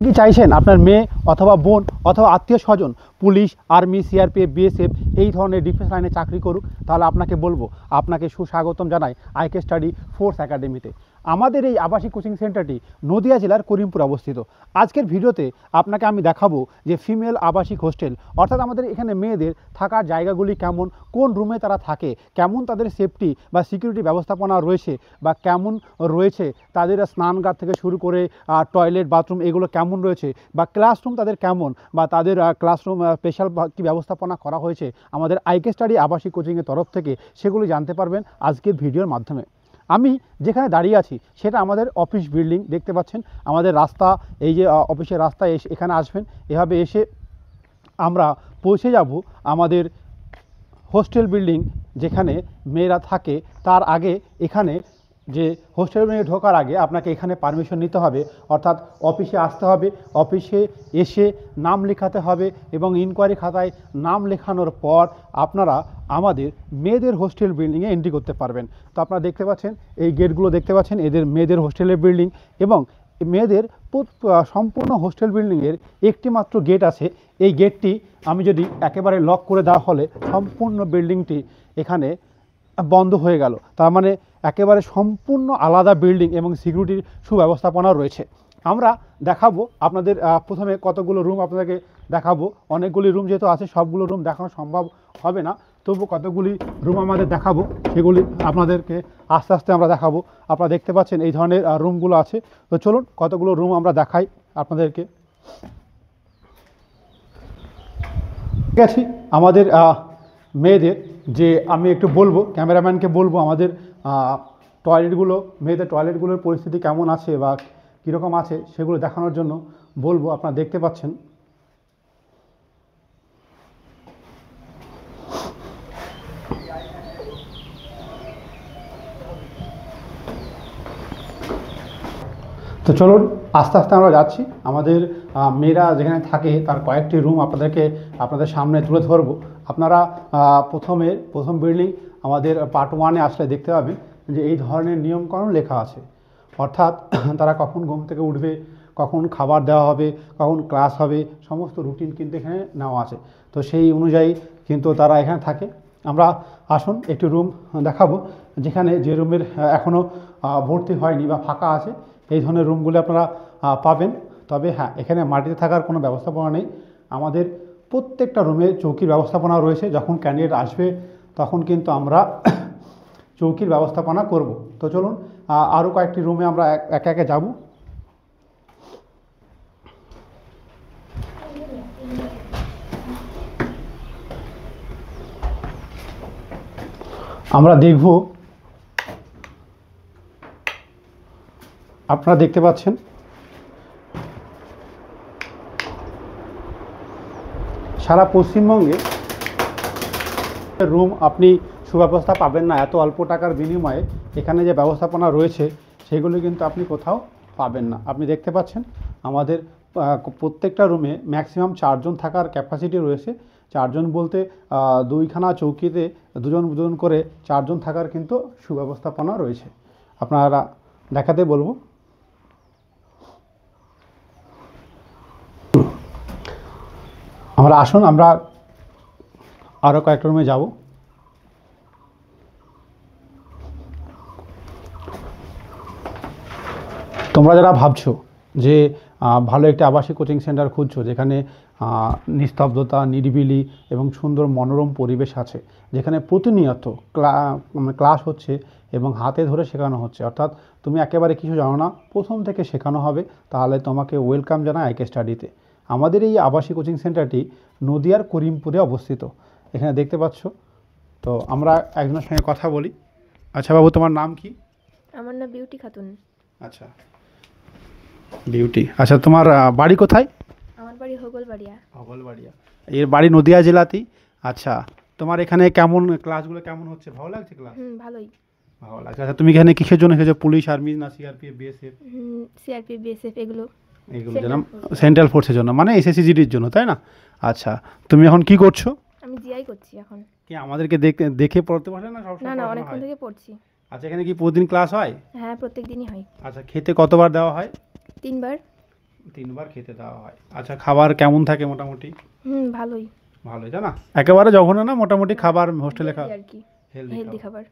কি চাইছেন আপনার মেয়ে অথবা বোন অথবা আত্মীয় স্বজন পুলিশ, আর্মি, সিআরপিএফ, বিএসএফ এই ধরনের ডিফেন্স লাইনে চাকরি করুক, তাহলে আপনাকে বলবো আপনাকে সুস্বাগতম জানাই আইকে স্টাডি ফোর্স একাডেমিতে। আমাদের এই আবাসিক কোচিং সেন্টারটি নদিয়া জেলার করিমপুর অবস্থিত। আজকের ভিডিওতে আপনাকে আমি দেখাবো যে ফিমেল আবাসিক হোস্টেল, অর্থাৎ আমাদের এখানে মেয়েদের থাকার জায়গাগুলি কেমন, কোন রুমে তারা থাকে, কেমন তাদের সেফটি বা সিকিউরিটি ব্যবস্থাপনা রয়েছে, বা কেমন রয়েছে তাদের স্নানঘাট থেকে শুরু করে টয়লেট, বাথরুম এগুলো কেমন রয়েছে, বা ক্লাসরুম তাদের কেমন, বা তাদের ক্লাসরুম স্পেশাল কী ব্যবস্থাপনা করা হয়েছে আমাদের আইকে স্টাডি আবাসিক কোচিংয়ের তরফ থেকে, সেগুলি জানতে পারবেন আজকের ভিডিওর মাধ্যমে। আমি যেখানে দাঁড়িয়ে আছি সেটা আমাদের অফিস বিল্ডিং, দেখতে পাচ্ছেন আমাদের রাস্তা, এই যে অফিসের রাস্তা, এখানে আসবেন, এভাবে এসে আমরা পৌঁছে যাব আমাদের হোস্টেল বিল্ডিং যেখানে মেয়েরা থাকে। তার আগে এখানে যে হোস্টেল বিল্ডিংয়ে ঢোকার আগে আপনাকে এখানে পারমিশন নিতে হবে, অর্থাৎ অফিসে আসতে হবে, অফিসে এসে নাম লেখাতে হবে এবং ইনকোয়ারি খাতায় নাম লেখানোর পর আপনারা আমাদের মেয়েদের হোস্টেল বিল্ডিংয়ে এন্ট্রি করতে পারবেন। তো আপনারা দেখতে পাচ্ছেন এই গেটগুলো দেখতে পাচ্ছেন, এদের মেয়েদের হোস্টেলের বিল্ডিং, এবং মেয়েদের সম্পূর্ণ হোস্টেল বিল্ডিংয়ের একটি মাত্র গেট আছে। এই গেটটি আমি যদি একেবারে লক করে দেওয়া হলে সম্পূর্ণ বিল্ডিংটি এখানে বন্ধ হয়ে গেল, তার মানে একেবারে সম্পূর্ণ আলাদা বিল্ডিং এবং সিকিউরিটির সুব্যবস্থাপনা রয়েছে। আমরা দেখাবো আপনাদের প্রথমে কতগুলো রুম আপনাদেরকে দেখাবো। অনেকগুলি রুম যেহেতু আছে সবগুলো রুম দেখানো সম্ভব হবে না, তবু কতগুলি রুম আমাদের দেখাবো, সেগুলি আপনাদেরকে আস্তে আস্তে আমরা দেখাবো। আপনারা দেখতে পাচ্ছেন এই ধরনের রুমগুলো আছে। তো চলুন কতগুলো রুম আমরা দেখাই আপনাদেরকে। ঠিক আছে, আমাদের মেয়েদের যে আমি একটু বলবো, ক্যামেরাম্যানকে বলবো আমাদের টয়লেটগুলো, মেয়েদের টয়লেটগুলোর পরিস্থিতি কেমন আছে বা কীরকম আছে সেগুলো দেখানোর জন্য বলবো। আপনারা দেখতে পাচ্ছেন তো চলুন আস্তে আস্তে আমরা যাচ্ছি। আমাদের মেয়েরা যেখানে থাকে তার কয়েকটি রুম আপনাদের সামনে তুলে ধরবো। আপনারা প্রথম বিল্ডিং আমাদের পার্ট 1-এ আসলে দেখতে পাবেন যে এই ধরনের নিয়মকানুন লেখা আছে, অর্থাৎ তারা কখন ঘুম থেকে উঠবে, কখন খাবার দেওয়া হবে, কখন ক্লাস হবে, সমস্ত রুটিন কিন্তু এখানে নেওয়া আছে। তো সেই অনুযায়ী কিন্তু তারা এখানে থাকে। আমরা আসুন একটি রুম দেখাবো যেখানে যে রুমের এখনও ভর্তি হয়নি বা ফাঁকা আছে, এই ধরনের রুমগুলো আপনারা পাবেন। তবে হ্যাঁ, এখানে মাটিতে থাকার কোনো ব্যবস্থাপনা নেই। আমাদের প্রত্যেকটা রুমে চৌকির ব্যবস্থাপনা রয়েছে। যখন ক্যান্ডিডেট আসবে তখন কিন্তু আমরা চৌকির ব্যবস্থাপনা করব। তো চলুন আরও কয়েকটি রুমে আমরা একে একে যাব। আমরা দেখব, আপনারা দেখতে পাচ্ছেন সারা পশ্চিমবঙ্গে রুম আপনি সুব্যবস্থা পাবেন না। এত অল্প টাকার বিনিময়ে এখানে যে ব্যবস্থাপনা রয়েছে সেগুলো কিন্তু আপনি কোথাও পাবেন না। আপনি দেখতে পাচ্ছেন আমাদের প্রত্যেকটা রুমে ম্যাক্সিমাম 4 জন থাকার ক্যাপাসিটি রয়েছে। 4 জন বলতে 2খানা চৌকিতে দুজন দুজন করে 4 জন থাকার কিন্তু সুব্যবস্থাপনা রয়েছে। আপনারা দেখাতে বলবো। আমরা আরও কয়েকটা রুমে যাব। তোমরা যারা ভাবছো যে ভালো একটি আবাসিক কোচিং সেন্টার খুঁজছো যেখানে নিস্তব্ধতা, নিরিবিলি এবং সুন্দর মনোরম পরিবেশ আছে, যেখানে প্রতিনিয়ত ক্লাস হচ্ছে এবং হাতে ধরে শেখানো হচ্ছে, অর্থাৎ তুমি একেবারে কিছু জানো না, প্রথম থেকে শেখানো হবে, তাহলে তোমাকে ওয়েলকাম জানাই আইকে স্টাডিতে। আমাদের এই আবাসিক কোচিং সেন্টারটি নদিয়ার করিমপুরে অবস্থিত, এখানে দেখতে পাচ্ছ। তো আমরা একজনের সঙ্গে কথা বলি। আচ্ছা বাবু, তোমার নাম কি? আমার নাম বিউটি খাতুন। আচ্ছা বিউটি, আচ্ছা তোমার বাড়ি কোথায়? আমার বাড়ি হোগলবাড়িয়া। হোগলবাড়িয়া, এর বাড়ি নদিয়া জেলাতেই। আচ্ছা, তোমার এখানে কেমন ক্লাসগুলো কেমন হচ্ছে, ভালো লাগছে ক্লাস? ভালোই। ভালো লাগছে। আচ্ছা তুমি এখানে কিসের জন্য এসেছো, পুলিশ, আর্মি না সিআরপিএফ, বিএসএফ? সিআরপিএফ, বিএসএফ এইগুলো জন্য, সেন্ট্রাল ফোর্সের জন্য, মানে এসএসসি জিডির জন্য, তাই না? আচ্ছা, তুমি এখন কি করছো? আমি জিআই করছি এখন। কি আমাদেরকে দেখে পড়তে পারলে না? না, অনেকক্ষণ থেকে পড়ছি। আচ্ছা, এখানে কি প্রতিদিন ক্লাস হয়? হ্যাঁ, প্রত্যেক দিনই হয়। আচ্ছা, খেতে কতবার দেওয়া হয়? 3 বার। 3 বার খেতে দেওয়া হয়। আচ্ছা, খাবার কেমন থাকে মোটামুটি? ভালোই। ভালোই, তাই না? একেবারে যখন না, মোটামুটি খাবার হোস্টেলে Healthy আর কি, হেলদি হেলদি খাবার।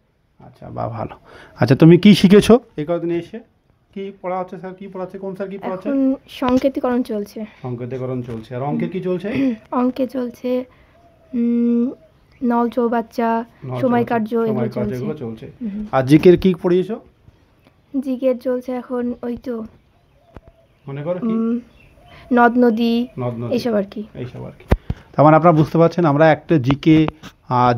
আচ্ছা, বাহ, ভালো। আচ্ছা, তুমি কি শিখেছো এই কদিনে এসে? কি পড়া হচ্ছে, স্যার কি পড়াচ্ছে, কোন স্যার কি পড়াচ্ছে? এখন সংকেতীকরণ চলছে। সংকেতীকরণ চলছে। আর অঙ্কের কি চলছে? অঙ্কে চলছে নল চৌবাচ্চা, সময় কার্য, এগুলো সময় কার্য চলছে। এগুলো চলছে। আর জিকের কি পড়িয়েছো? জিকের চলছে এখন ওই তো মনে করো কি? নদ নদী, নদ নদী এইসব আর কি। এইসব আর কি। তার মানে আপনারা বুঝতে পারছেন আমরা একটা জিকে,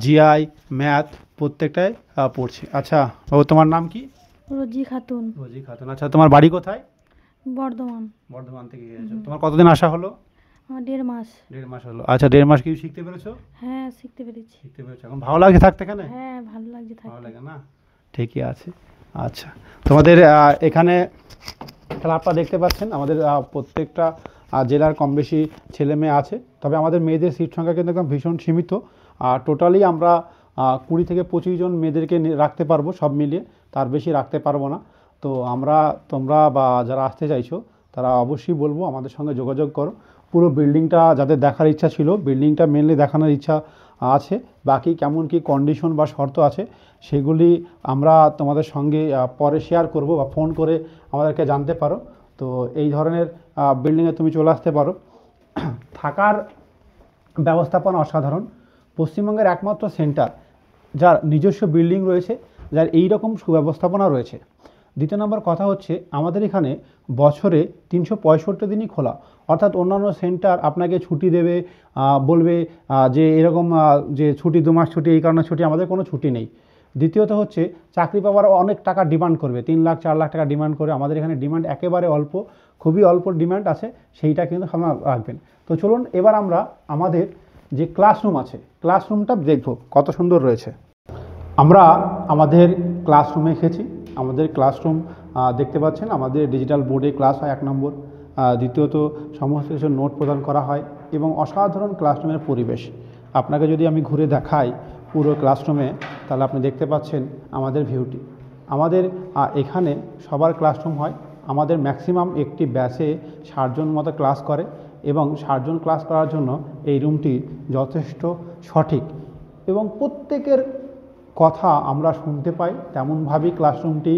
জিআই, ম্যাথ প্রত্যেকটাই পড়ছি। আচ্ছা বাবু, তোমার নাম কি? রোজি খাতুন, রোজি খাতুন। আচ্ছা, তোমার বাড়ি কোথায়? বর্ধমান। বর্ধমান থেকে এসেছো। তোমার কতদিন আসা হলো? আমার 1.5 মাস। 1.5 মাস হলো। আচ্ছা, 1.5 মাস কি শিখতে পেরেছো? হ্যাঁ, শিখতে পেরেছি। শিখতে পেরেছো। এখন ভালো লাগে থাকতে এখানে? হ্যাঁ, ভালো লাগছে ভালো থাকতে। লাগে না? ঠিকই আছে। আচ্ছা, তোমাদের এখানে ক্লাবটা দেখতে পাচ্ছেন, আমাদের প্রত্যেকটা জেলার কম বেশি ছেলে মেয়ে আছে। তবে আমাদের মেয়েদের সিট সংখ্যা কিন্তু একদম ভীষণ সীমিত। টোটালি আমরা 20 থেকে 25 জন মেয়েদেরকে রাখতে পারবো সব মিলিয়ে, তার বেশি রাখতে পারবো না। তো তোমরা বা যারা আসতে চাইছো তারা অবশ্যই বলবো আমাদের সঙ্গে যোগাযোগ করো। পুরো বিল্ডিংটা যাদের দেখার ইচ্ছা ছিল, বিল্ডিংটা মেনলি দেখানোর ইচ্ছা আছে। বাকি কেমন কি কন্ডিশন বা শর্ত আছে সেগুলি আমরা তোমাদের সঙ্গে পরে শেয়ার করব, বা ফোন করে আমাদেরকে জানতে পারো। তো এই ধরনের বিল্ডিংয়ে তুমি চলে আসতে পারো। থাকার ব্যবস্থাপনা অসাধারণ। পশ্চিমবঙ্গের একমাত্র সেন্টার যার নিজস্ব বিল্ডিং রয়েছে, যার এই রকম সুব্যবস্থাপনা রয়েছে। দ্বিতীয় নম্বর কথা হচ্ছে, আমাদের এখানে বছরে 365 দিনই খোলা। অর্থাৎ অন্যান্য সেন্টার আপনাকে ছুটি দেবে, বলবে যে এরকম যে ছুটি 2 মাস ছুটি, এই কারণে ছুটি, আমাদের কোনো ছুটি নেই। দ্বিতীয়ত হচ্ছে, চাকরি পাওয়ার অনেক টাকা ডিমান্ড করবে, 3 লাখ 4 লাখ টাকা ডিমান্ড করে। আমাদের এখানে ডিমান্ড একেবারে অল্প, খুবই অল্প ডিমান্ড আছে, সেইটা কিন্তু আপনারা রাখবেন। তো চলুন এবার আমরা আমাদের যে ক্লাসরুম আছে, ক্লাসরুমটা দেখব কত সুন্দর রয়েছে। আমরা আমাদের ক্লাসরুমে এসেছি। আমাদের ক্লাসরুম দেখতে পাচ্ছেন, আমাদের ডিজিটাল বোর্ডে ক্লাস হয় 1 নম্বর। দ্বিতীয়ত সমস্ত কিছু নোট প্রদান করা হয় এবং অসাধারণ ক্লাসরুমের পরিবেশ। আপনাকে যদি আমি ঘুরে দেখাই পুরো ক্লাসরুমে, তাহলে আপনি দেখতে পাচ্ছেন আমাদের ভিউটি। আমাদের এখানে সবার ক্লাসরুম হয়। আমাদের ম্যাক্সিমাম একটি ব্যাচে 60 জন মতো ক্লাস করে, এবং 60 জন ক্লাস করার জন্য এই রুমটি যথেষ্ট সঠিক, এবং প্রত্যেকের কথা আমরা শুনতে পাই। তেমনভাবেই ক্লাসরুমটি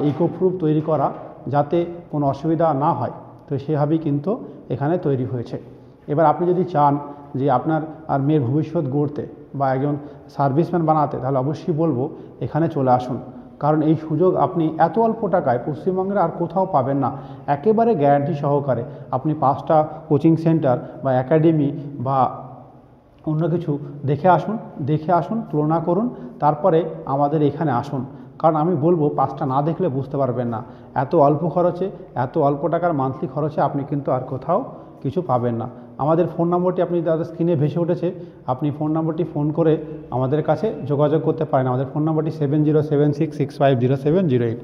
ইকো প্রুফ তৈরি করা, যাতে কোনো অসুবিধা না হয়। তো সেভাবেই কিন্তু এখানে তৈরি হয়েছে। এবার আপনি যদি চান যে আপনার আর মেয়ের ভবিষ্যৎ গড়তে বা একজন সার্ভিসম্যান বানাতে, তাহলে অবশ্যই বলবো এখানে চলে আসুন। কারণ এই সুযোগ আপনি এত অল্প টাকায় পশ্চিমবঙ্গের আর কোথাও পাবেন না। একেবারে গ্যারান্টি সহকারে আপনি 5টা কোচিং সেন্টার বা একাডেমি বা অন্য কিছু দেখে আসুন, তুলনা করুন, তারপরে আমাদের এখানে আসুন। কারণ আমি বলবো 5টা না দেখলে বুঝতে পারবেন না। এত অল্প খরচে, এত অল্প টাকার মান্থলি খরচে আপনি কিন্তু আর কোথাও কিছু পাবেন না। আমাদের ফোন নম্বরটি আপনি তাদের স্ক্রিনে ভেসে উঠেছে, আপনি ফোন নম্বরটি ফোন করে আমাদের কাছে যোগাযোগ করতে পারেন। আমাদের ফোন নম্বরটি 7076650708।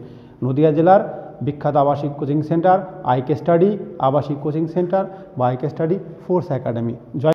নদিয়া জেলার বিখ্যাত আবাসিক কোচিং সেন্টার আইকে স্টাডি আবাসিক কোচিং সেন্টার বা আইকে স্টাডি ফোর্স একাডেমি। জয়।